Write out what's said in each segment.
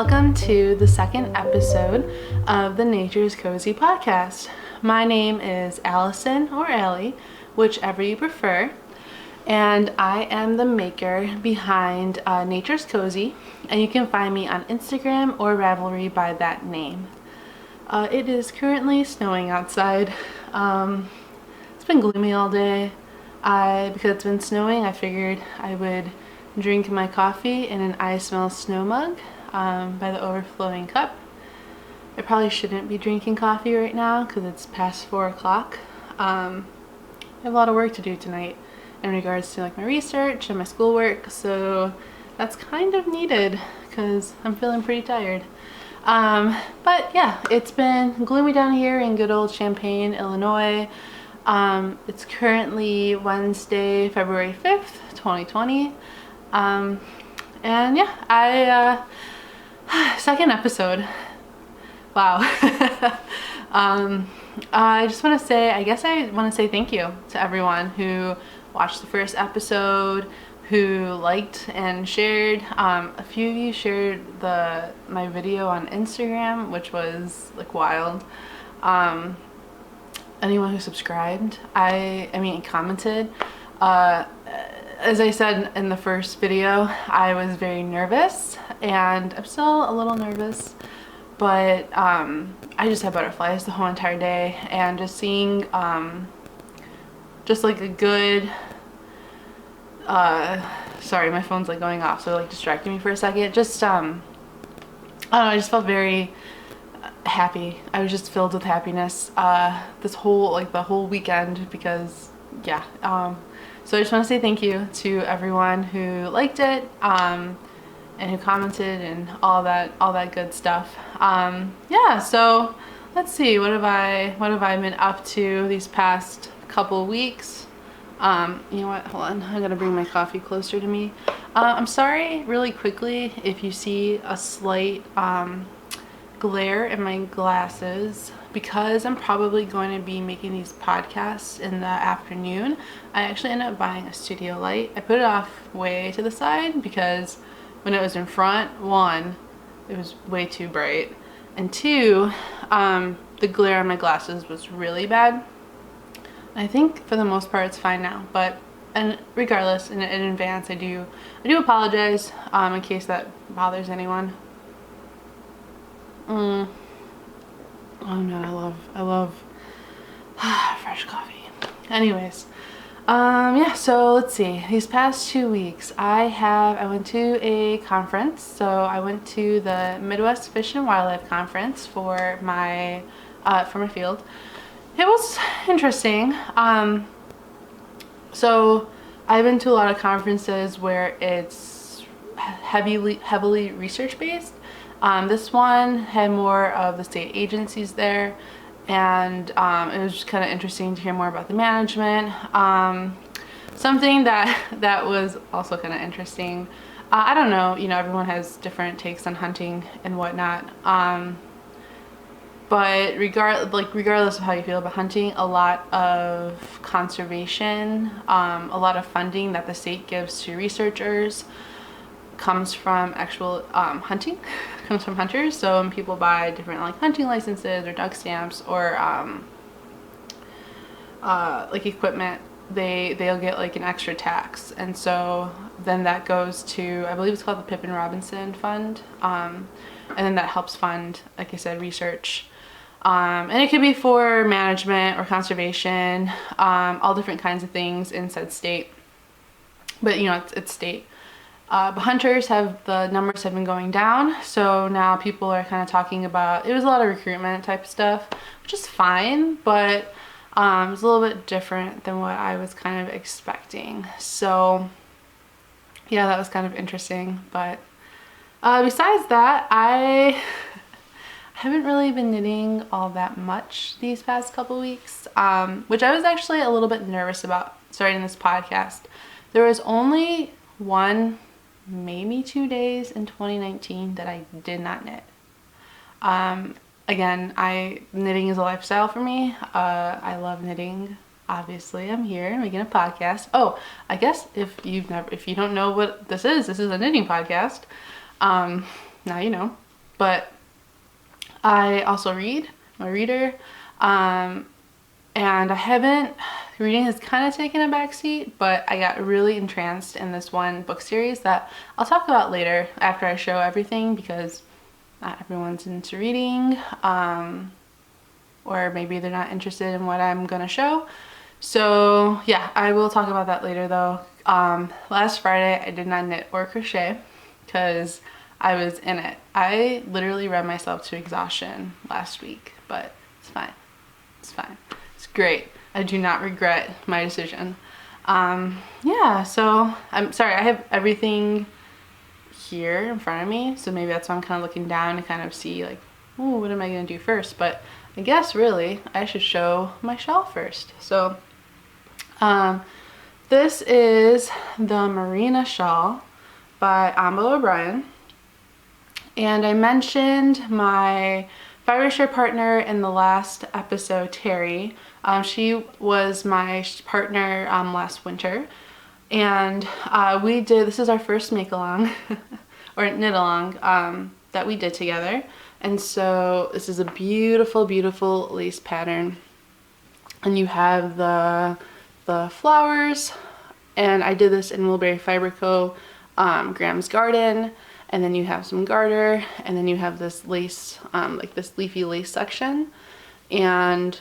Welcome to the second episode of the Nature's Cozy podcast. My name is Allison or Allie, whichever you prefer, and I am the maker behind Nature's Cozy, and you can find me on Instagram or Ravelry by that name. It is currently snowing outside. It's been gloomy all day. Because it's been snowing, I figured I would drink my coffee in an I Smell Snow mug by the overflowing cup. I probably shouldn't be drinking coffee right now because it's past 4 o'clock. I have a lot of work to do tonight in regards to like my research and my schoolwork, so that's kind of needed because I'm feeling pretty tired. But yeah, it's been gloomy down here in good old Champaign, Illinois. It's currently Wednesday, February 5th, 2020. And yeah, second episode. Wow. I just want to say, I guess I want to say thank you to everyone who watched the first episode, who liked and shared. A few of you shared my video on Instagram, which was like wild. Anyone who subscribed, I mean commented. As I said in the first video, I was very nervous, and I'm still a little nervous, but I just had butterflies the whole entire day, and just seeing just like a good sorry, my phone's like going off, so like distracting me for a second. Just I don't know, I just felt very happy. I was just filled with happiness this whole the whole weekend, because yeah. So I just want to say thank you to everyone who liked it and who commented and all that good stuff. Yeah, so let's see, what have I been up to these past couple weeks? You know what, hold on, I gotta bring my coffee closer to me. I'm sorry really quickly if you see a slight glare in my glasses, because I'm probably going to be making these podcasts in the afternoon. I actually ended up buying a studio light. I put it off way to the side because when it was in front, one, it was way too bright, and two, the glare on my glasses was really bad. I think for the most part it's fine now, but and regardless, in advance, I do apologize in case that bothers anyone. Oh no, I love fresh coffee. Anyways, yeah, so let's see, these past 2 weeks I went to a conference. So I went to the Midwest Fish and Wildlife Conference for my field. It was interesting. So I've been to a lot of conferences where it's heavily research based. This one had more of the state agencies there, and it was just kind of interesting to hear more about the management. Something that was also kind of interesting, I don't know, you know, everyone has different takes on hunting and whatnot, but regardless of how you feel about hunting, a lot of conservation, a lot of funding that the state gives to researchers comes from actual hunting, comes from hunters. So when people buy different like hunting licenses or duck stamps or like equipment, they'll get like an extra tax, and so then that goes to, I believe it's called the Pippin Robinson Fund, and then that helps fund, like I said, research, and it could be for management or conservation, all different kinds of things in said state, but you know, it's state. But hunters the numbers have been going down, so now people are kind of talking about, it was a lot of recruitment type stuff, which is fine, but it's a little bit different than what I was kind of expecting. So yeah, that was kind of interesting. But besides that, I haven't really been knitting all that much these past couple weeks, which I was actually a little bit nervous about starting this podcast. There was only one, maybe 2 days in 2019 that I did not knit. Again, knitting is a lifestyle for me. I love knitting. Obviously, I'm here making a podcast. Oh, I guess if you don't know what this is a knitting podcast. Now you know. But I also read. I'm a reader. And I haven't, reading has kind of taken a backseat, but I got really entranced in this one book series that I'll talk about later after I show everything, because not everyone's into reading, or maybe they're not interested in what I'm gonna show. So yeah, I will talk about that later though. Last Friday I did not knit or crochet because I was in it. I literally read myself to exhaustion last week, but it's fine. It's fine. It's great. I do not regret my decision. Yeah, so I'm sorry, I have everything here in front of me, so maybe that's why I'm kind of looking down to kind of see like, oh, what am I gonna do first? But I guess really I should show my shawl first. So this is the Marinna shawl by Ambah O'Brien, and I mentioned my fiber share partner in the last episode, Terry. She was my partner last winter, and we did, this is our first make along or knit along that we did together. And so this is a beautiful, beautiful lace pattern, and you have the flowers, and I did this in Woolberry Fiber Co. Graham's Garden, and then you have some garter, and then you have this lace, like this leafy lace section, and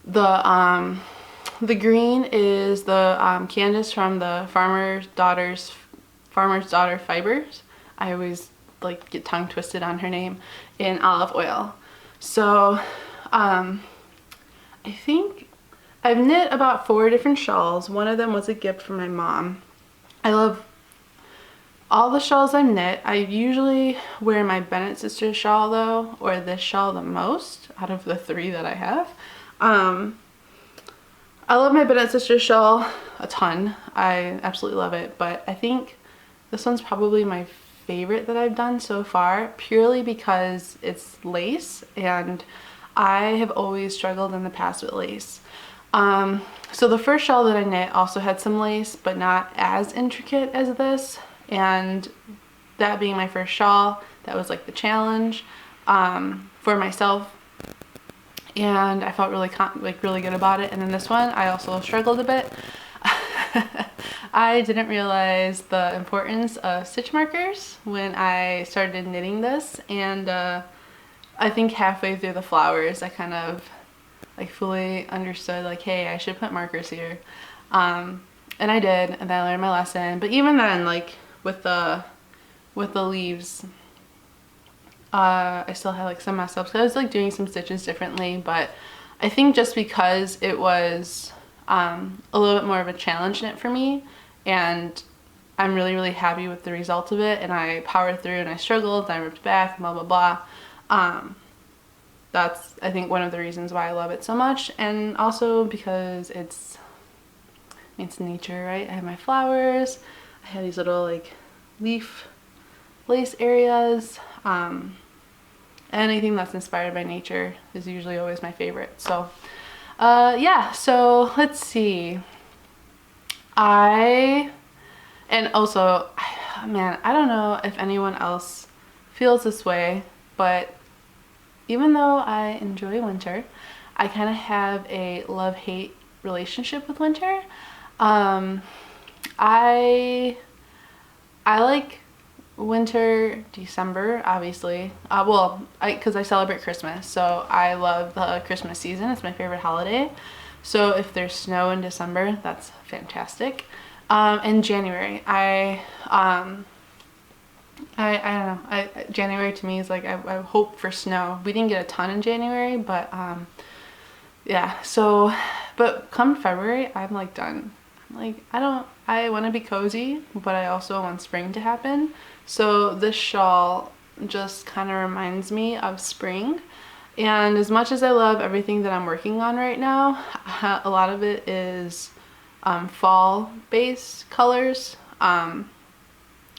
the green is the Candace from the Farmer's Daughter Fibers. I always like get tongue twisted on her name, in olive oil. So I think I've knit about 4 different shawls. One of them was a gift from my mom. I love all the shawls I knit. I usually wear my Bennett Sisters shawl though, or this shawl the most out of the 3 that I have. I love my Bennett Sisters shawl a ton. I absolutely love it, but I think this one's probably my favorite that I've done so far, purely because it's lace, and I have always struggled in the past with lace. So the first shawl that I knit also had some lace, but not as intricate as this, and that being my first shawl, that was like the challenge for myself, and I felt really really good about it. And then this one I also struggled a bit. I didn't realize the importance of stitch markers when I started knitting this, and I think halfway through the flowers I kind of like fully understood like, hey, I should put markers here, and I did, and then I learned my lesson. But even then, like with the leaves, I still had like some mess ups, so I was like doing some stitches differently. But I think just because it was a little bit more of a challenge knit for me, and I'm really, really happy with the result of it, and I powered through, and I struggled, and I ripped back, blah, blah, blah. That's, I think, one of the reasons why I love it so much, and also because it's nature, right? I have my flowers, I have these little like leaf lace areas. Anything that's inspired by nature is usually always my favorite. So yeah, so let's see. And also, man, I don't know if anyone else feels this way, but even though I enjoy winter, I kind of have a love-hate relationship with winter. I like winter, December, obviously. Well, because I celebrate Christmas, so I love the Christmas season. It's my favorite holiday. So if there's snow in December, that's fantastic. In January, I don't know. January to me is like, I hope for snow. We didn't get a ton in January, but yeah. So, but come February, I'm like done. Like, I want to be cozy, but I also want spring to happen. So this shawl just kind of reminds me of spring. And as much as I love everything that I'm working on right now, a lot of it is fall-based colors. I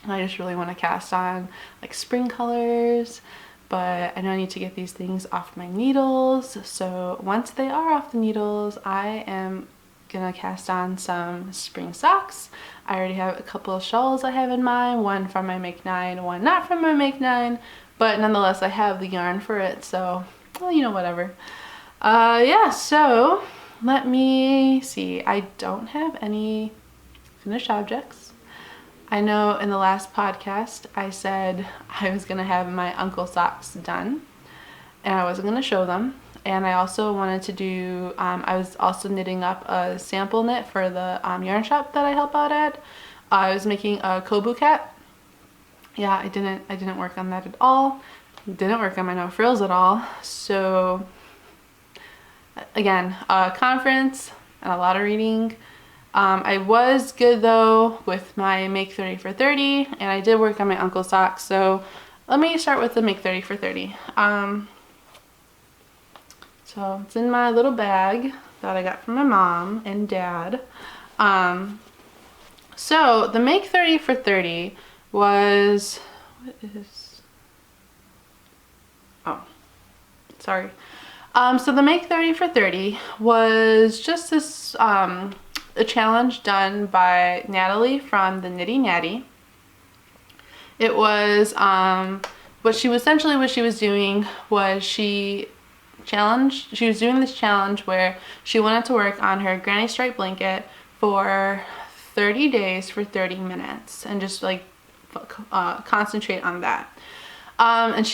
just really want to cast on like spring colors, but I know I need to get these things off my needles. So once they are off the needles, I am gonna cast on some spring socks. I already have a couple of shawls I have in mind, one from my Make 9, one not from my Make 9, but nonetheless I have the yarn for it, so well, you know, whatever. Yeah, so let me see. I don't have any finished objects. I know in the last podcast I said I was gonna have my uncle socks done and I wasn't gonna show them. And I also wanted to do, I was also knitting up a sample knit for the yarn shop that I help out at. I was making a Kobu cat. Yeah, I didn't work on that at all. Didn't work on my no frills at all. So again, a conference and a lot of reading. I was good though with my make 30 for 30, and I did work on my uncle socks. So let me start with the make 30 for 30. So it's in my little bag that I got from my mom and dad. So the make 30 for 30 was, what is, oh, sorry. So the make 30 for 30 was just this, a challenge done by Natalie from the Knitty Natty. It was, what she was doing was she was doing this challenge where she wanted to work on her granny stripe blanket for 30 days for 30 minutes and just like concentrate on that. And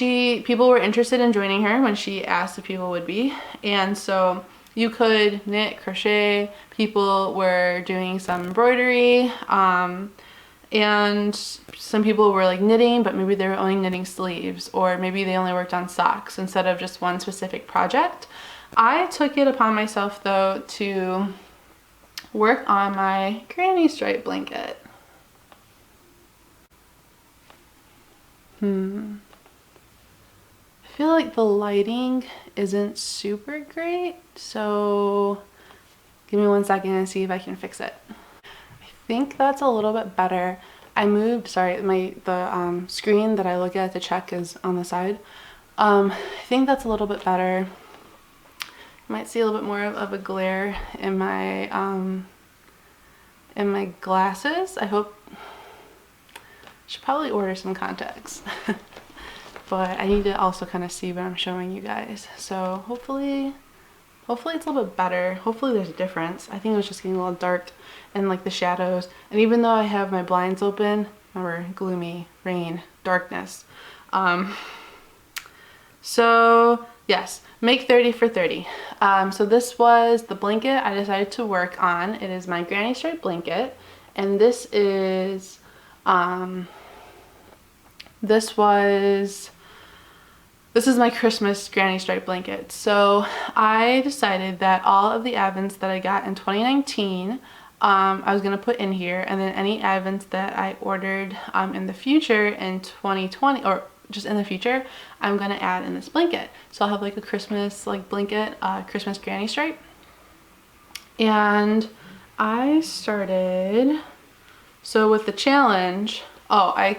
people were interested in joining her when she asked if people would be, and so you could knit, crochet, people were doing some embroidery, and some people were like knitting, but maybe they were only knitting sleeves, or maybe they only worked on socks instead of just one specific project. I took it upon myself though to work on my granny stripe blanket. I feel like the lighting isn't super great, so give me 1 second and see if I can fix it. I think that's a little bit better. I moved, sorry, the screen that I look at to check is on the side. I think that's a little bit better. You might see a little bit more of a glare in my glasses. I hope, should probably order some contacts. But I need to also kind of see what I'm showing you guys. So hopefully it's a little bit better. Hopefully there's a difference. I think it was just getting a little dark and like the shadows. And even though I have my blinds open, remember, gloomy, rain, darkness. So yes, make 30 for 30. So this was the blanket I decided to work on. It is my granny stripe blanket. And this is, this is my Christmas granny stripe blanket. So I decided that all of the advents that I got in 2019, I was gonna put in here, and then any advents that I ordered in the future in 2020, or just in the future, I'm gonna add in this blanket. So I'll have like a Christmas like blanket, Christmas granny stripe. And I started, so with the challenge, I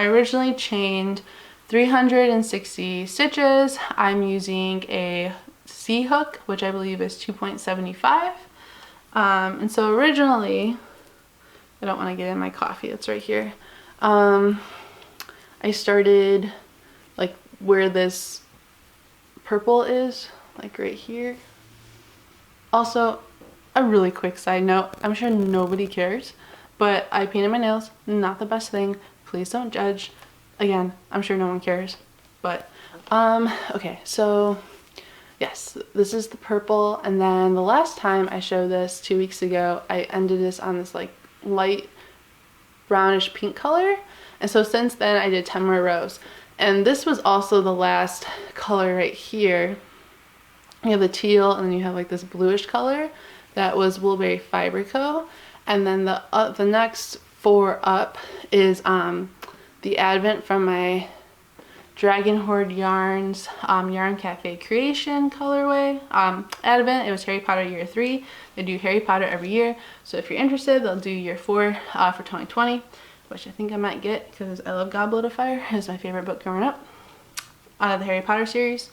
originally chained 360 stitches. I'm using a C hook, which I believe is 2.75. And so originally, I don't want to get in my coffee, it's right here. I started like where this purple is, like right here. Also, a really quick side note, I'm sure nobody cares, but I painted my nails, not the best thing. Please don't judge. Again, I'm sure no one cares, but okay, so yes, this is the purple, and then the last time I showed this 2 weeks ago, I ended this on this like light brownish pink color, and so since then I did 10 more rows, and this was also the last color right here. You have the teal, and then you have like this bluish color that was Woolberry Fiber Co, and then the next 4 up is the advent from my Dragon Hoard Yarns Yarn Cafe Creation colorway. Advent, it was Harry Potter year 3. They do Harry Potter every year, so if you're interested, they'll do year 4 for 2020, which I think I might get because I love Goblet of Fire. It's my favorite book growing up out of the Harry Potter series.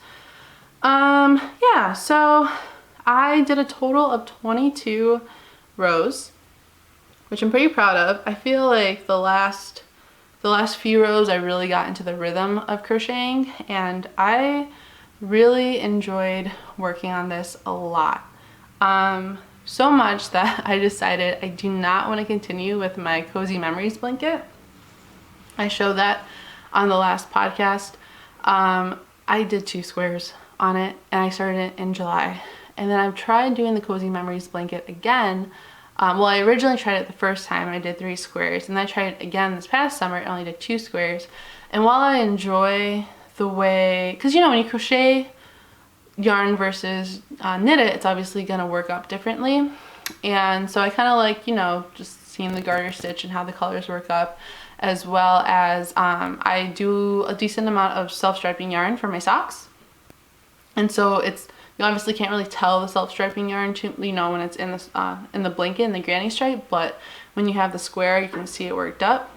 Yeah, so I did a total of 22 rows, which I'm pretty proud of. I feel like the last the last few rows I really got into the rhythm of crocheting, and I really enjoyed working on this a lot. So much that I decided I do not want to continue with my Cozy Memories blanket. I showed that on the last podcast. I did 2 squares on it, and I started it in July. And then I've tried doing the Cozy Memories blanket again. Well, I originally tried it the first time, I did 3 squares, and then I tried it again this past summer, I only did 2 squares. And while I enjoy the way, because you know, when you crochet yarn versus knit it, it's obviously gonna work up differently. And so I kind of like, you know, just seeing the garter stitch and how the colors work up, as well as I do a decent amount of self-striping yarn for my socks. And so it's, you obviously can't really tell the self-striping yarn, you know, when it's in the blanket, in the granny stripe, but when you have the square, you can see it worked up.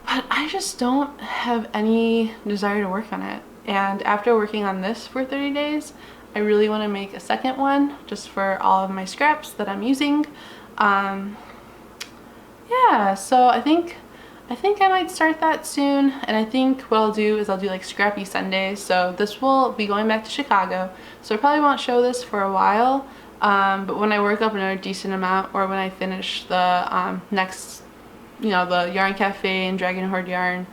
But I just don't have any desire to work on it. And after working on this for 30 days, I really want to make a second one just for all of my scraps that I'm using. Yeah, so I think I might start that soon, and I think what I'll do is I'll do like Scrappy Sundays. So this will be going back to Chicago, so I probably won't show this for a while, but when I work up another decent amount, or when I finish the next, you know, the Yarn Cafe and Dragon Hoard yarn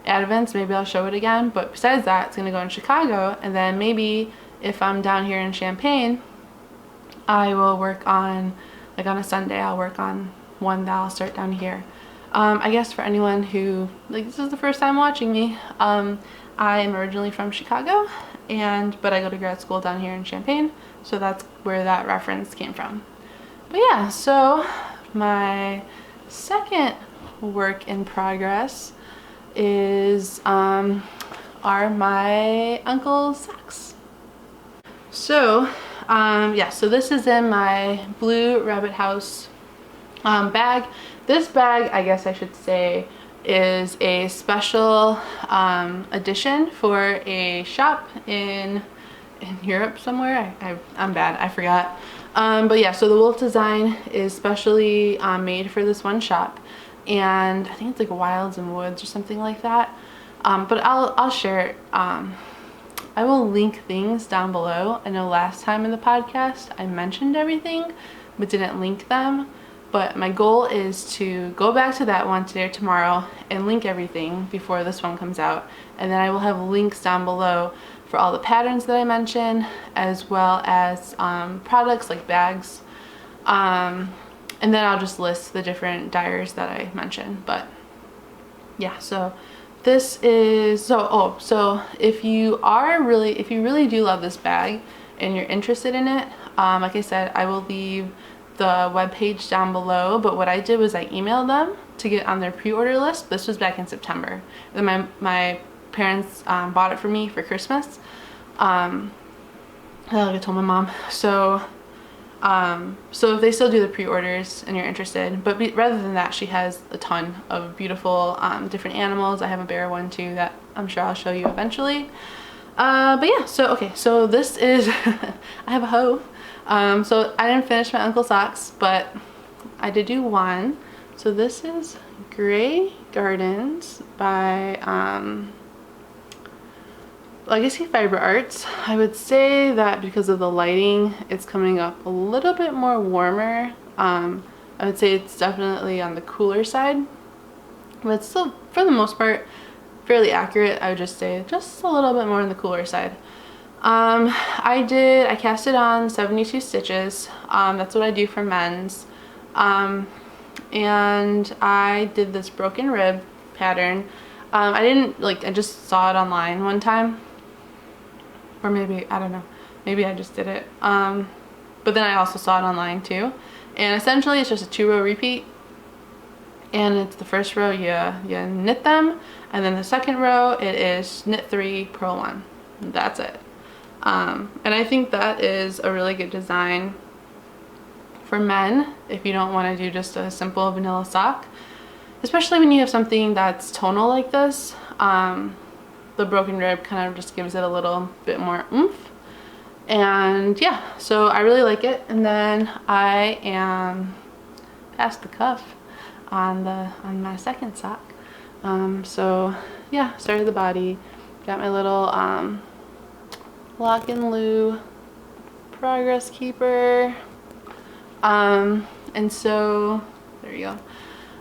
ad events, maybe I'll show it again. But besides that, it's gonna go in Chicago, and then maybe if I'm down here in Champaign, I will work on, like on a Sunday, I'll work on one that I'll start down here. I guess for anyone who, like, this is the first time watching me, I am originally from Chicago, but I go to grad school down here in Champaign, so that's where that reference came from. But yeah, so my second work in progress is are my uncle's socks. So yeah, so this is in my blue Rabbit House bag. This bag, I guess I should say, is a special edition for a shop in Europe somewhere. I'm bad, I forgot. But yeah, so the wolf design is specially made for this one shop, and I think it's like Wilds and Woods or something like that. But I'll share it. I will link things down below. I know last time in the podcast I mentioned everything but didn't link them. But my goal is to go back to that one today or tomorrow and link everything before this one comes out. And then I will have links down below for all the patterns that I mentioned, as well as products like bags. And then I'll just list the different dyers that I mentioned. But yeah, so this is, so if you really do love this bag and you're interested in it, like I said, I will leave the webpage down below. But what I did was I emailed them to get on their pre-order list. This was back in September. Then my parents bought it for me for Christmas. Like I told my mom. So if they still do the pre-orders and you're interested, but rather than that, she has a ton of beautiful different animals. I have a bear one too that I'm sure I'll show you eventually. But yeah, so okay, so this is I have a hoe. So I didn't finish my uncle's socks, but I did do one. So this is Gray Gardens by Legacy Fiber Artz. I would say that because of the lighting, it's coming up a little bit more warmer. I would say it's definitely on the cooler side, but it's still, for the most part, fairly accurate. I would just say just a little bit more on the cooler side. I cast it on 72 stitches. That's what I do for men's. And I did this broken rib pattern. I just saw it online one time. Or maybe, I don't know, maybe I just did it. But then I also saw it online too. And essentially it's just a 2-row repeat. And it's the first row you knit them, and then the second row it is knit 3, purl 1. That's it. And I think that is a really good design for men if you don't want to do just a simple vanilla sock, especially when you have something that's tonal like this. The broken rib kind of just gives it a little bit more oomph. And yeah, so I really like it. And then I am past the cuff. on my second sock. So yeah, started the body, got my little Lock and Loo progress keeper, and so there you go.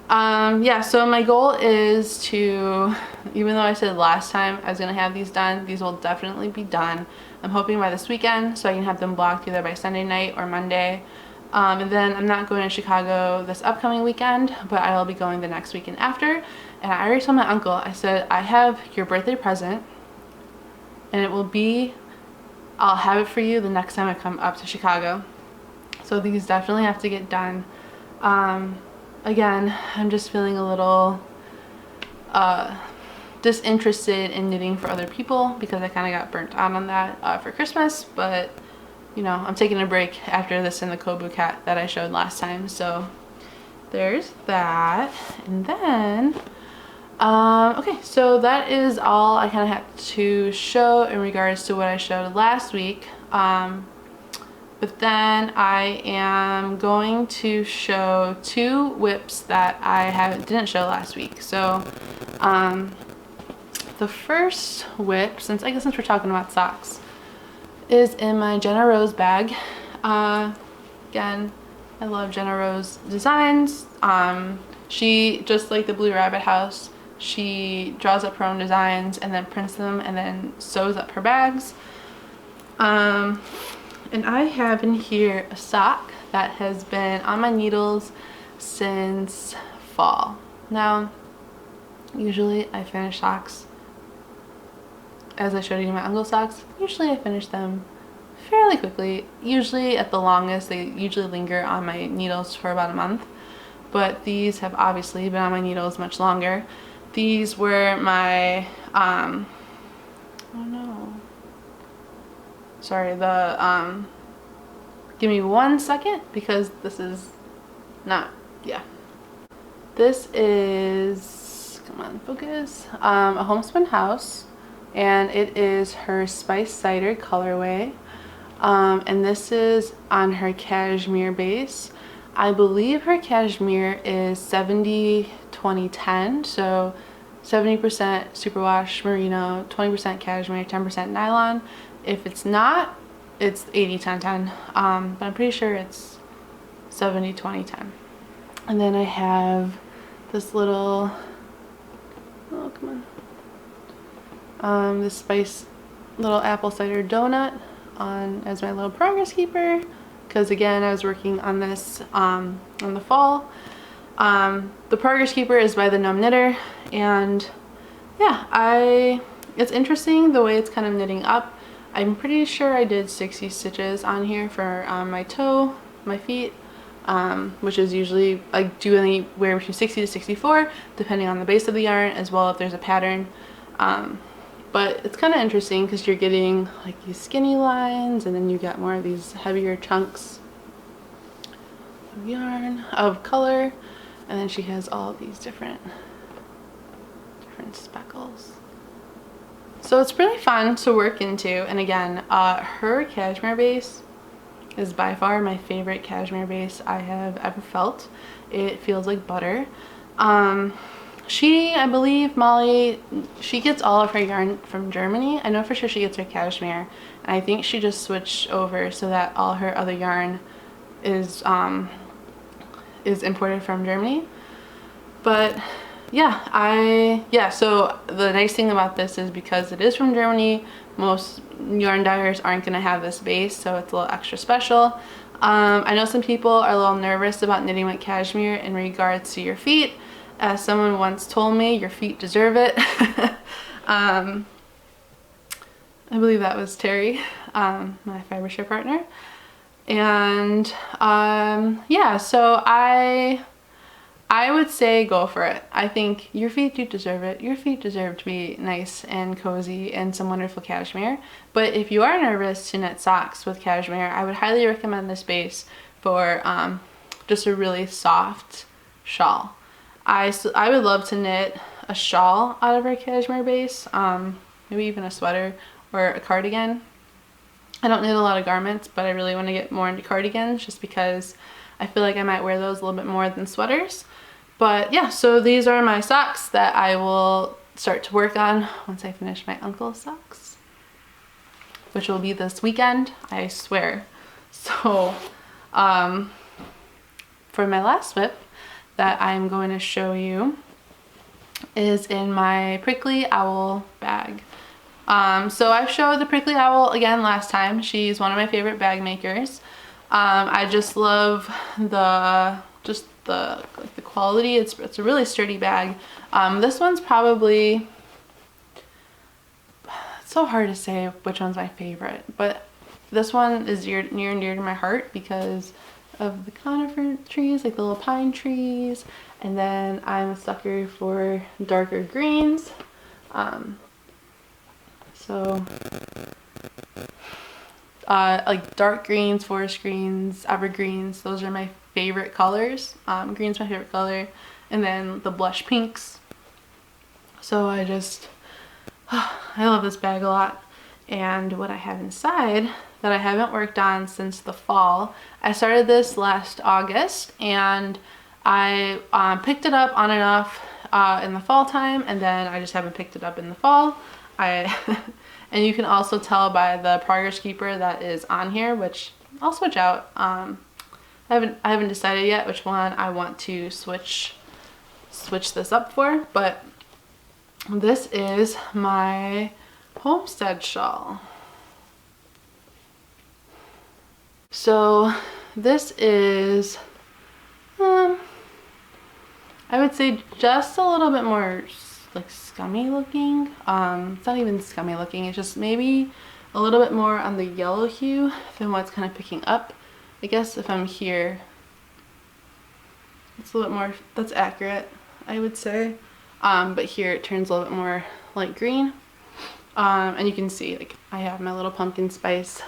Yeah, so my goal is to, even though I said last time I was gonna have these done, these will definitely be done. I'm hoping by this weekend, so I can have them blocked either by Sunday night or Monday. And then I'm not going to Chicago this upcoming weekend, but I will be going the next weekend after. And I already told my uncle, I said, I have your birthday present, and it will be, I'll have it for you the next time I come up to Chicago. So these definitely have to get done. Again, I'm just feeling a little disinterested in knitting for other people because I kind of got burnt out on that for Christmas, but you know, I'm taking a break after this and the Kobu cat that I showed last time. So there's that. And then okay, so that is all I kind of have to show in regards to what I showed last week. But then I am going to show 2 whips that I didn't show last week. So the first whip, since we're talking about socks, is in my Jenna Rose bag. Again, I love Jenna Rose designs. She, just like the Blue Rabbit House, she draws up her own designs and then prints them and then sews up her bags. And I have in here a sock that has been on my needles since fall. Now, usually I finish socks, as I showed you my uncle's socks, usually I finish them fairly quickly. Usually at the longest, they usually linger on my needles for about a month. But these have obviously been on my needles much longer. These were my, oh no. Sorry, give me 1 second because this is not, yeah. This is, come on, focus, a Homespun House, and it is her Spice Cider colorway. And this is on her cashmere base. I believe her cashmere is 70-20-10, so 70% superwash merino, 20% cashmere, 10% nylon. If it's not, it's 80-10-10, but I'm pretty sure it's 70-20-10. And then I have this little, oh come on, this spice little apple cider donut on as my little progress keeper, because again I was working on this in the fall. The progress keeper is by the Gnome Knitter, and yeah, it's interesting the way it's kind of knitting up. I'm pretty sure I did 60 stitches on here for my toe, my feet, which is usually, I do anywhere between 60 to 64 depending on the base of the yarn, as well if there's a pattern. But it's kind of interesting because you're getting like these skinny lines, and then you get more of these heavier chunks of yarn, of color, and then she has all of these different speckles. So it's really fun to work into. And again, her cashmere base is by far my favorite cashmere base I have ever felt. It feels like butter. I believe Molly, she gets all of her yarn from Germany. I know for sure she gets her cashmere, and I think she just switched over so that all her other yarn is imported from Germany. But yeah, so the nice thing about this is because it is from Germany, most yarn dyers aren't going to have this base, so it's a little extra special. I know some people are a little nervous about knitting with cashmere in regards to your feet. As someone once told me, your feet deserve it. I believe that was Terry, my fiber share partner. And yeah, so I would say go for it. I think your feet do deserve it. Your feet deserve to be nice and cozy and some wonderful cashmere. But if you are nervous to knit socks with cashmere, I would highly recommend this base for just a really soft shawl. I would love to knit a shawl out of her cashmere base, maybe even a sweater or a cardigan. I don't knit a lot of garments, but I really want to get more into cardigans just because I feel like I might wear those a little bit more than sweaters. But yeah, so these are my socks that I will start to work on once I finish my uncle's socks, which will be this weekend, I swear. So for my last whip that I'm going to show you is in my Prickly Owl bag. So I've showed the Prickly Owl again last time. She's one of my favorite bag makers. I just love the quality. It's a really sturdy bag. This one's probably, it's so hard to say which one's my favorite, but this one is near and dear to my heart because of the conifer trees, like the little pine trees, and then I'm a sucker for darker greens. Like dark greens, forest greens, evergreens, those are my favorite colors. Green's my favorite color, and then the blush pinks. So I love this bag a lot. And what I have inside that I haven't worked on since the fall, I started this last August, and I picked it up on and off in the fall time, and then I just haven't picked it up in the fall. And you can also tell by the progress keeper that is on here, which I'll switch out. I haven't decided yet which one I want to switch this up for, but this is my Homestead shawl. So this is I would say just a little bit more like scummy looking. It's not even scummy looking, it's just maybe a little bit more on the yellow hue than what's kind of picking up. I guess if I'm here, it's a little bit more, that's accurate, I would say. But here it turns a little bit more light green. And you can see, like, I have my little pumpkin spice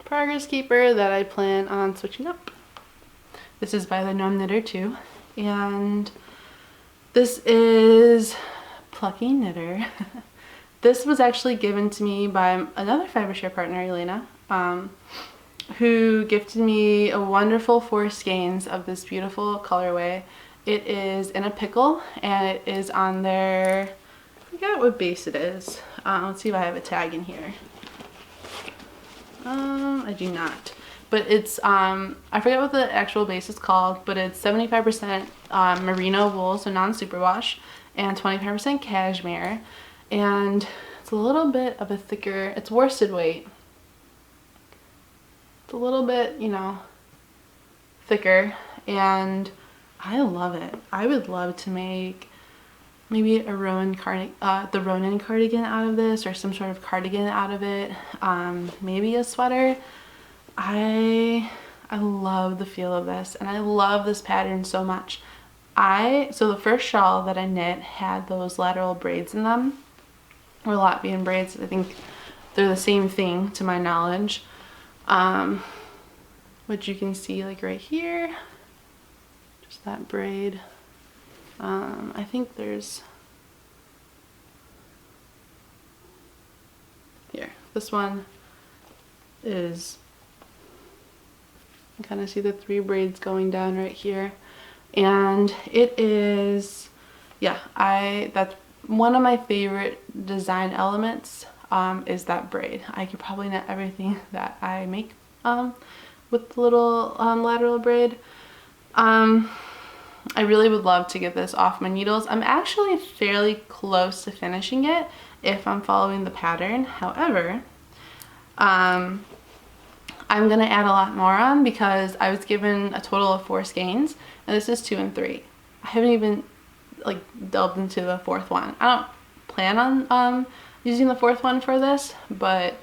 progress keeper that I plan on switching up. This is by the Gnome Knitter too, and this is Plucky Knitter. This was actually given to me by another fiber share partner, Elena, who gifted me a wonderful 4 skeins of this beautiful colorway. It is in a pickle, and it is on their, I forget what base it is. Let's see if I have a tag in here. I do not. But it's, I forget what the actual base is called, but it's 75% merino wool, so non-superwash, and 25% cashmere. And it's a little bit of a thicker, it's worsted weight. It's a little bit, you know, thicker, and I love it. I would love to make maybe a Rowan the Ronin cardigan out of this, or some sort of cardigan out of it. Maybe a sweater. I love the feel of this, and I love this pattern so much. So the first shawl that I knit had those lateral braids in them, or Latvian braids. I think they're the same thing to my knowledge. Which you can see like right here, just that braid. I think there's, here, this one is, you kind of see the 3 braids going down right here, and it is, yeah, that's one of my favorite design elements, is that braid. I could probably knit everything that I make with the little lateral braid. I really would love to get this off my needles. I'm actually fairly close to finishing it if I'm following the pattern. However, I'm gonna add a lot more on because I was given a total of 4 skeins, and this is 2 and 3. I haven't even like delved into the 4th one. I don't plan on using the 4th one for this, but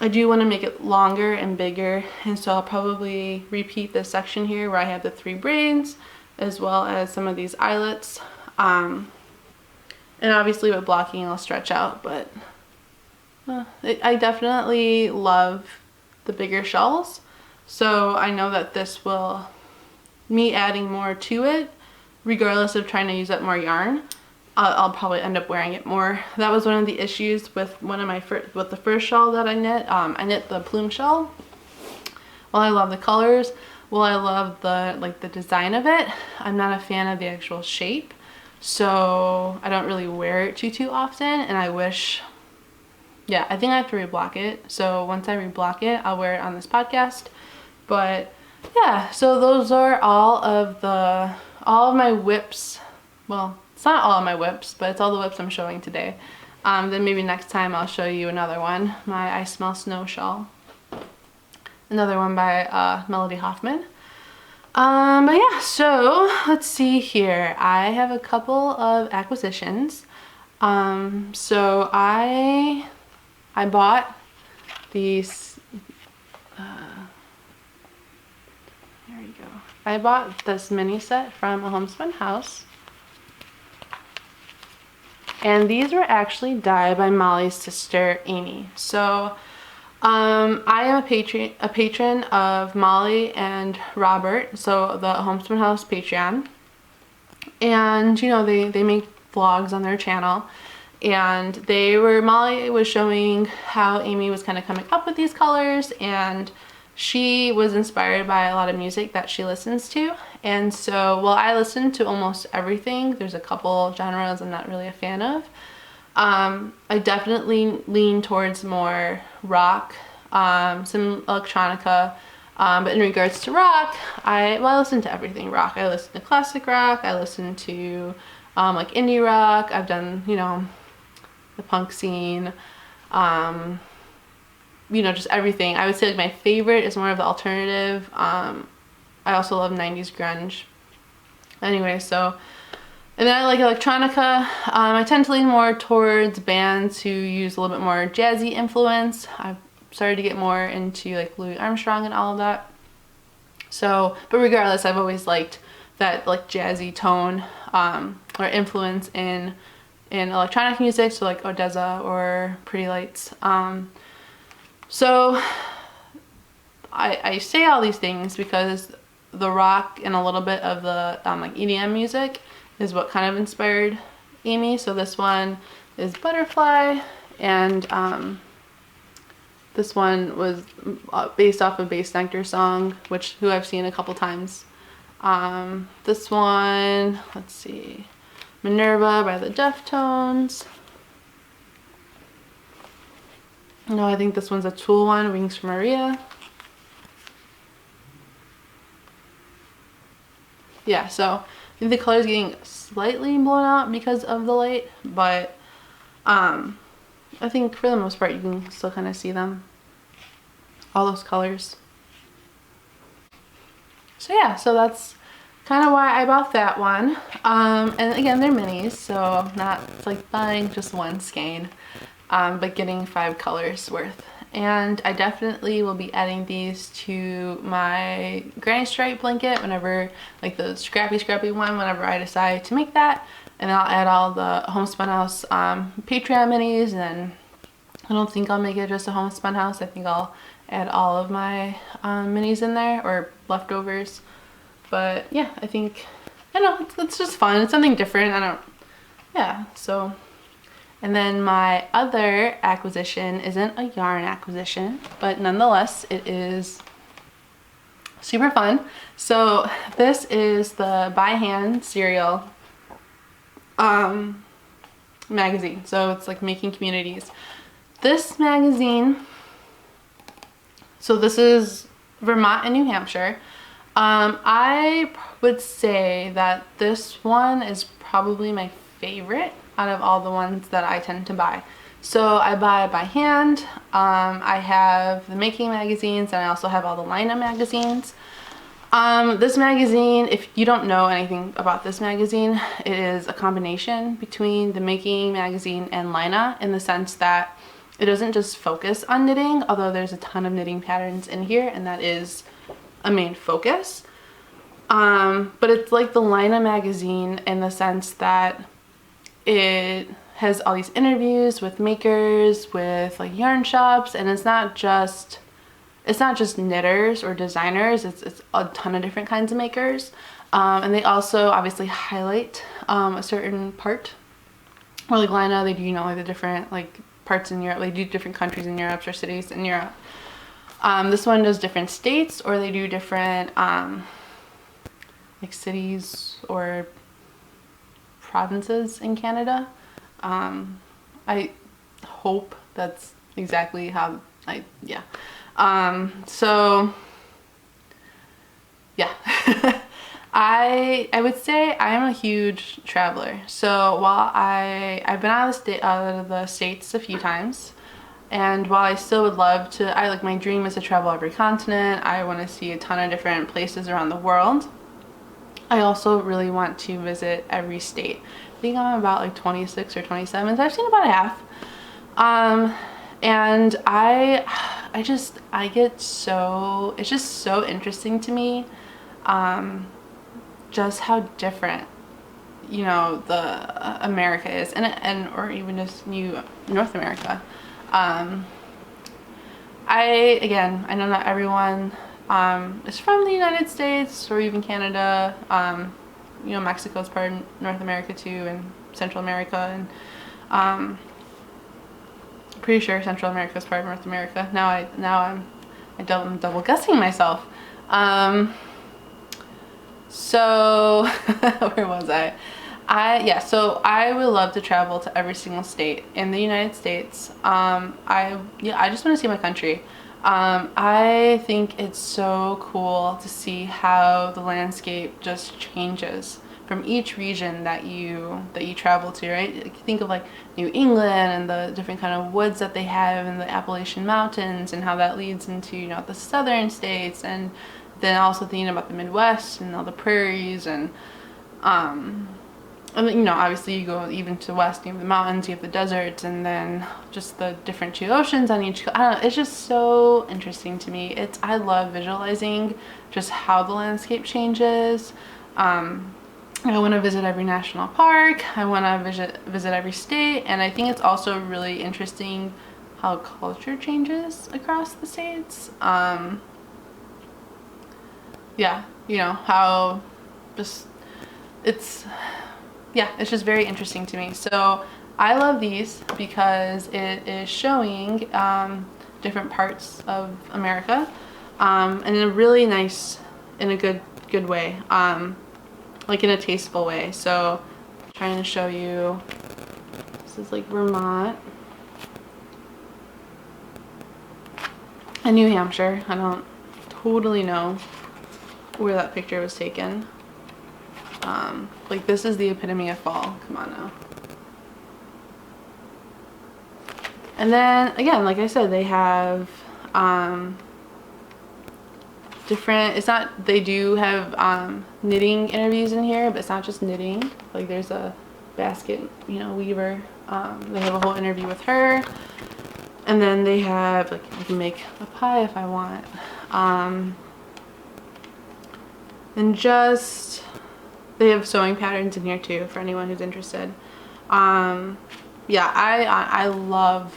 I do want to make it longer and bigger, and so I'll probably repeat this section here where I have the 3 braids as well as some of these eyelets, and obviously with blocking I'll stretch out, but I definitely love the bigger shawls, so I know that this will, me adding more to it regardless of trying to use up more yarn, I'll probably end up wearing it more. That was one of the issues with the first shawl that I knit. I knit the plume shawl. While I love the colors, while I love the design of it, I'm not a fan of the actual shape. So I don't really wear it too often, and I wish, yeah, I think I have to reblock it. So once I reblock it, I'll wear it on this podcast. But yeah, so those are all of my whips. Well, it's not all of my whips, but it's all the whips I'm showing today. Then maybe next time I'll show you another one, my I Smell Snow shawl. Another one by Melody Hoffman. But yeah, so let's see here. I have a couple of acquisitions. So I bought these, there we go. I bought this mini set from a Homespun House. And these were actually dyed by Molly's sister, Amy. So I am a patron of Molly and Robert, so the Homespun House Patreon. And, you know, they make vlogs on their channel. And Molly was showing how Amy was kind of coming up with these colors, and she was inspired by a lot of music that she listens to. And so, well, I listen to almost everything. There's a couple genres I'm not really a fan of. I definitely lean towards more rock, some electronica, but in regards to rock, I listen to everything rock. I listen to classic rock, I listen to like indie rock, I've done, you know, the punk scene, you know, just everything. I would say like my favorite is more of the alternative. I also love 90s grunge. Anyway, so, and then I like electronica. I tend to lean more towards bands who use a little bit more jazzy influence. I've started to get more into like Louis Armstrong and all of that. So, but regardless, I've always liked that like jazzy tone or influence in electronic music, so like Odessa or Pretty Lights. So I say all these things because the rock and a little bit of the like EDM music is what kind of inspired Amy. So this one is Butterfly, and this one was based off of Bass Nectar song, who I've seen a couple times. This one, let's see, Minerva by the Deftones. No, I think this one's a Tool one, Wings for Maria. Yeah, so I think the color's getting slightly blown out because of the light, but I think for the most part you can still kind of see them, all those colors. So yeah, so that's kind of why I bought that one. And again, they're minis, so not like buying just one skein, but getting 5 colors worth. And I definitely will be adding these to my granny stripe blanket whenever, like the scrappy one, whenever I decide to make that. And I'll add all the Homespun House Patreon minis, and then I don't think I'll make it just a Homespun House. I think I'll add all of my minis in there, or leftovers. But yeah, I think, I don't know, it's just fun. It's something different. Yeah, so. And then my other acquisition isn't a yarn acquisition, but nonetheless, it is super fun. So this is the By Hand cereal magazine. So it's like Making Communities. This magazine, so this is Vermont and New Hampshire. I would say that this one is probably my favorite out of all the ones that I tend to buy. So I buy by hand. I have the Making magazines, and I also have all the Lina magazines. This magazine, if you don't know anything about this magazine, it is a combination between the Making magazine and Lina, in the sense that it doesn't just focus on knitting, although there's a ton of knitting patterns in here, and that is a main focus. But it's like the Lina magazine in the sense that it has all these interviews with makers, with like yarn shops, and it's not just knitters or designers, it's a ton of different kinds of makers. And they also obviously highlight a certain part or like Lina, they do, you know, like the different like parts in Europe. They do different countries in Europe or cities in Europe. This one does different states, or they do different like cities or provinces in Canada. I hope that's exactly how yeah. So yeah. I would say I am a huge traveler. So while I've been out of the States a few times, and while I still would love to, like my dream is to travel every continent. I want to see a ton of different places around the world. I also really want to visit every state. I think I'm about like 26 or 27, so I've seen about half. And I get so, it's just so interesting to me, just how different, you know, the America is, and or even just North America. I know not everyone is from the United States or even Canada. You know, Mexico is part of North America too, and Central America, and pretty sure Central America is part of North America. I'm double guessing myself. So where was I? So I would love to travel to every single state in the United States. I just want to see my country. I think it's so cool to see how the landscape just changes from each region that you travel to, right? Like, think of like New England and the different kind of woods that they have in the Appalachian Mountains, and how that leads into, you know, the southern states, and then also thinking about the Midwest and all the prairies, and you know, obviously you go even to the west, you have the mountains, you have the deserts, and then just the different two oceans on each. I don't know, it's just so interesting to me. I love visualizing just how the landscape changes. I want to visit every national park. I want to visit every state, and I think it's also really interesting how culture changes across the states. Yeah, you know, how just it's just very interesting to me. So I love these because it is showing different parts of America, and in a really nice, in a good way, like in a tasteful way. So I'm trying to show you, this is like Vermont and New Hampshire. I don't totally know where that picture was taken. Like, this is the epitome of fall. Come on now. And then again, like I said, they have different, it's not, they do have knitting interviews in here, but it's not just knitting. Like, there's a basket, you know, weaver. They have a whole interview with her. And then they have, like, I can make a pie if I want. And just, they have sewing patterns in here too for anyone who's interested. Yeah, I love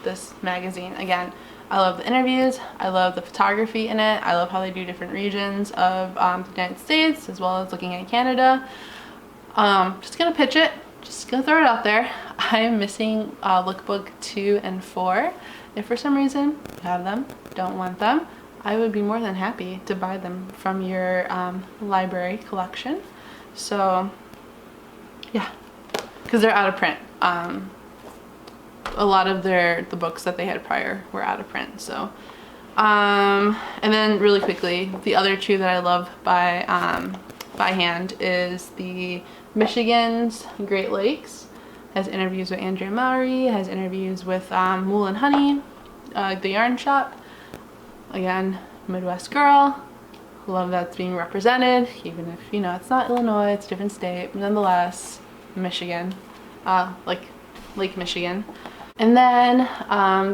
this magazine. Again, I love the interviews, I love the photography in it, I love how they do different regions of the United States, as well as looking at Canada. Just gonna pitch it, just gonna throw it out there. I'm missing lookbook 2 and 4. If for some reason you have them, don't want them, I would be more than happy to buy them from your library collection. So yeah, because they're out of print. A lot of the books that they had prior were out of print. So and then really quickly, the other two that I love by hand is the Michigan's Great Lakes. Has interviews with Andrea Mowry, has interviews with Wool and Honey, the yarn shop. Again, Midwest girl, love that's being represented, even if, you know, it's not Illinois, it's a different state, but nonetheless, Michigan, like Lake Michigan. And then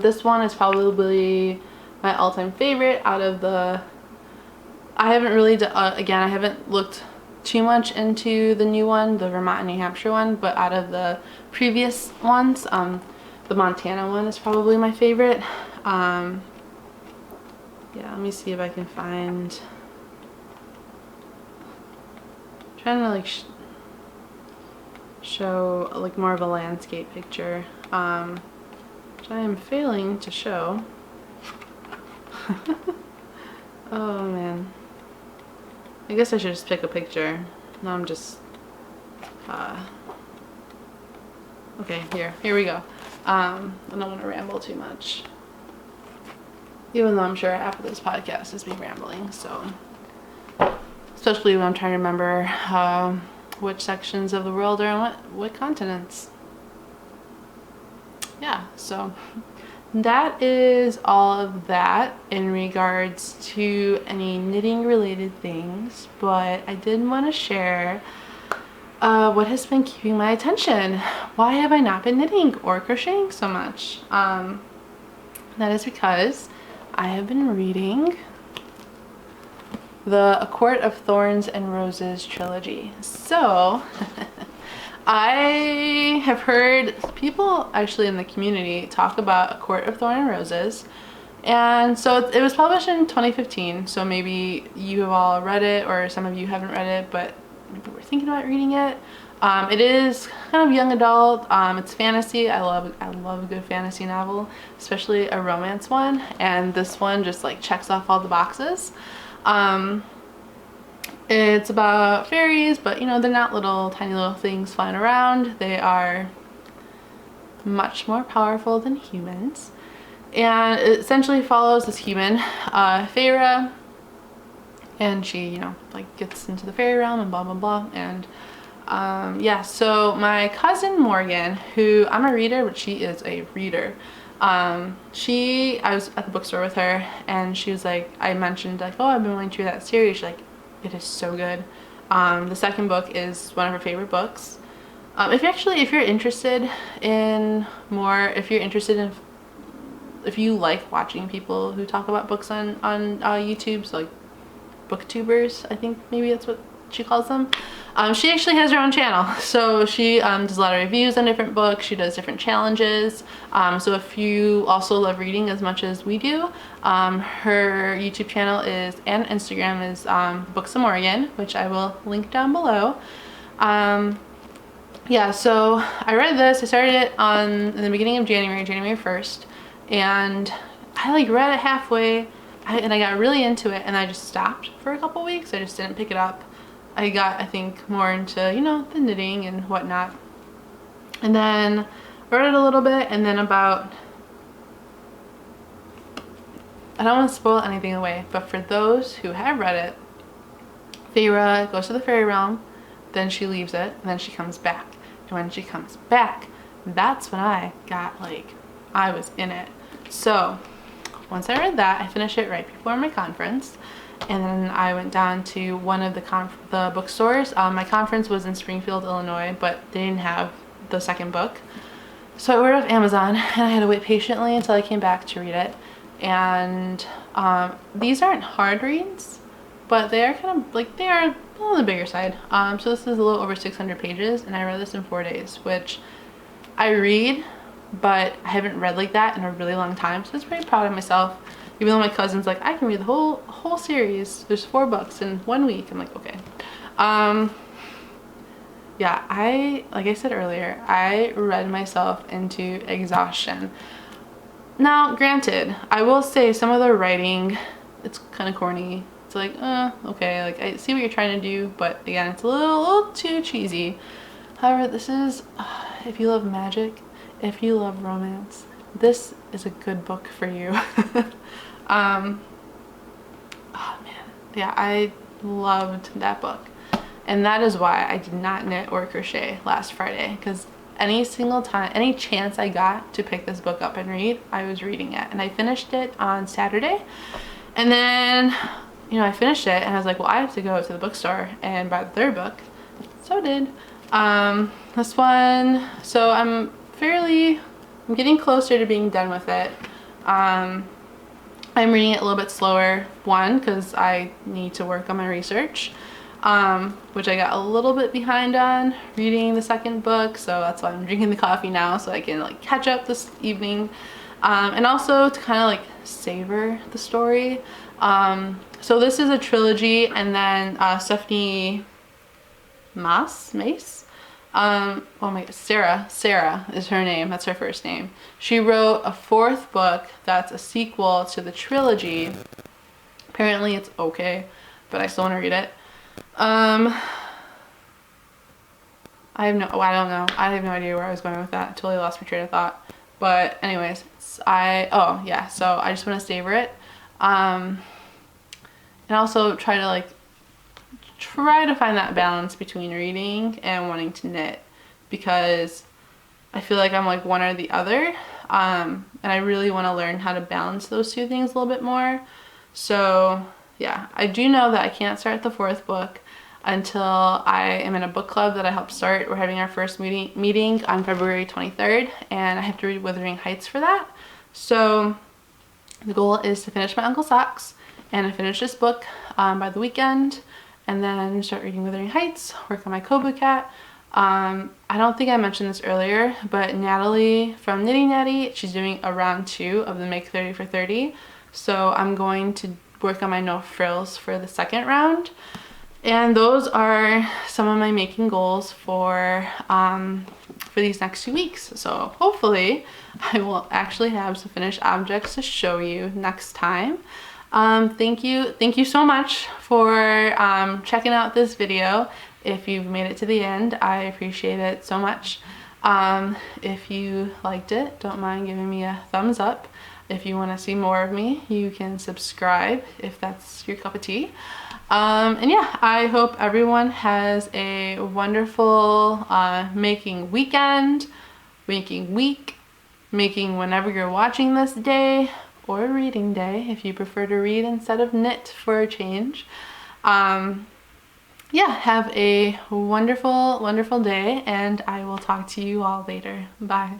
this one is probably my all-time favorite out of the, I haven't really, again, I haven't looked too much into the new one, the Vermont and New Hampshire one, but out of the previous ones, the Montana one is probably my favorite. Yeah, let me see if I can find, I'm trying to like show like more of a landscape picture, which I am failing to show. Oh man, I guess I should just pick a picture. No, I'm just okay, here we go. I don't want to ramble too much, even though I'm sure half of this podcast is me rambling, so especially when I'm trying to remember which sections of the world are on what continents. Yeah, so that is all of that in regards to any knitting related things, but I did want to share what has been keeping my attention. Why have I not been knitting or crocheting so much? That is because I have been reading the A Court of Thorns and Roses trilogy. So I have heard people actually in the community talk about A Court of Thorns and Roses, and so it was published in 2015, so maybe you have all read it or some of you haven't read it, but maybe we're thinking about reading it. It is kind of young adult. It's fantasy. I love a good fantasy novel, especially a romance one, and this one just like checks off all the boxes. It's about fairies, but you know, they're not little tiny little things flying around. They are much more powerful than humans, and it essentially follows this human, Feyre, and she, you know, like gets into the fairy realm and blah blah blah. And yeah, so my cousin Morgan, who I'm a reader, but she is a reader. I was at the bookstore with her, and she was like, I mentioned like, oh, I've been wanting to read that series. She's like, it is so good. The second book is one of her favorite books. If you're interested in more, if you like watching people who talk about books on YouTube, so like booktubers, I think maybe that's what she calls them. She actually has her own channel, so she does a lot of reviews on different books. She does different challenges. So if you also love reading as much as we do, her YouTube channel is, and Instagram is, Books of Morgan, which I will link down below. Yeah, so I read this. I started it in the beginning of January 1st, and I like read it halfway, and I got really into it, and I just stopped for a couple weeks. I just didn't pick it up. I got, I think, more into, you know, the knitting and whatnot. And then I read it a little bit, and then about, I don't want to spoil anything away, but for those who have read it, Feyre goes to the fairy realm, then she leaves it, and then she comes back. And when she comes back, that's when I got like, I was in it. So once I read that, I finished it right before my conference. And then I went down to one of the bookstores. My conference was in Springfield, Illinois, but they didn't have the second book. So I ordered off Amazon, and I had to wait patiently until I came back to read it. And these aren't hard reads, but they are kind of like, they are on the bigger side. So this is a little over 600 pages, and I read this in 4 days, which I read, but I haven't read like that in a really long time. So I was pretty proud of myself. Even though my cousin's like, I can read the whole series. There's 4 books in 1 week. I'm like, okay. Yeah, like I said earlier, I read myself into exhaustion. Now, granted, I will say some of the writing, it's kind of corny. It's like, okay, like I see what you're trying to do, but again, it's a little too cheesy. However, this is, if you love magic, if you love romance, this is a good book for you. Oh man, yeah, I loved that book, and that is why I did not knit or crochet last Friday, because any chance I got to pick this book up and read, I was reading it. And I finished it on Saturday, and then, you know, I finished it and I was like, well, I have to go to the bookstore and buy the 3rd book. So I did. This one, so I'm getting closer to being done with it. I'm reading it a little bit slower, one, because I need to work on my research, which I got a little bit behind on reading the 2nd book, so that's why I'm drinking the coffee now, so I can like catch up this evening, and also to kind of like savor the story. So this is a trilogy, and then Stephanie Mace Oh my god, Sarah is her name, that's her first name. She wrote a 4th book that's a sequel to the trilogy. Apparently it's okay, but I still want to read it. I don't know. I have no idea where I was going with that. Totally lost my train of thought. But anyways, oh yeah, so I just want to savor it. And also try to find that balance between reading and wanting to knit, because I feel like I'm like one or the other. And I really want to learn how to balance those two things a little bit more. So yeah, I do know that I can't start the 4th book until I am in a book club that I helped start. We're having our first meeting on February 23rd, and I have to read Wuthering Heights for that. So the goal is to finish my Uncle Socks and finish this book by the weekend, and then start reading Wuthering Heights, work on my Kobu cat. I don't think I mentioned this earlier, but Natalie from Knitting Natty, she's doing a round 2 of the Make 30 for 30. So I'm going to work on my no frills for the 2nd round. And those are some of my making goals for these next 2 weeks. So hopefully I will actually have some finished objects to show you next time. Thank you so much for checking out this video. If you've made it to the end, I appreciate it so much. If you liked it, don't mind giving me a thumbs up. If you want to see more of me, you can subscribe if that's your cup of tea. And yeah, I hope everyone has a wonderful making weekend, making week, making whenever you're watching this day, or reading day if you prefer to read instead of knit for a change. Yeah, have a wonderful, wonderful day, and I will talk to you all later. Bye.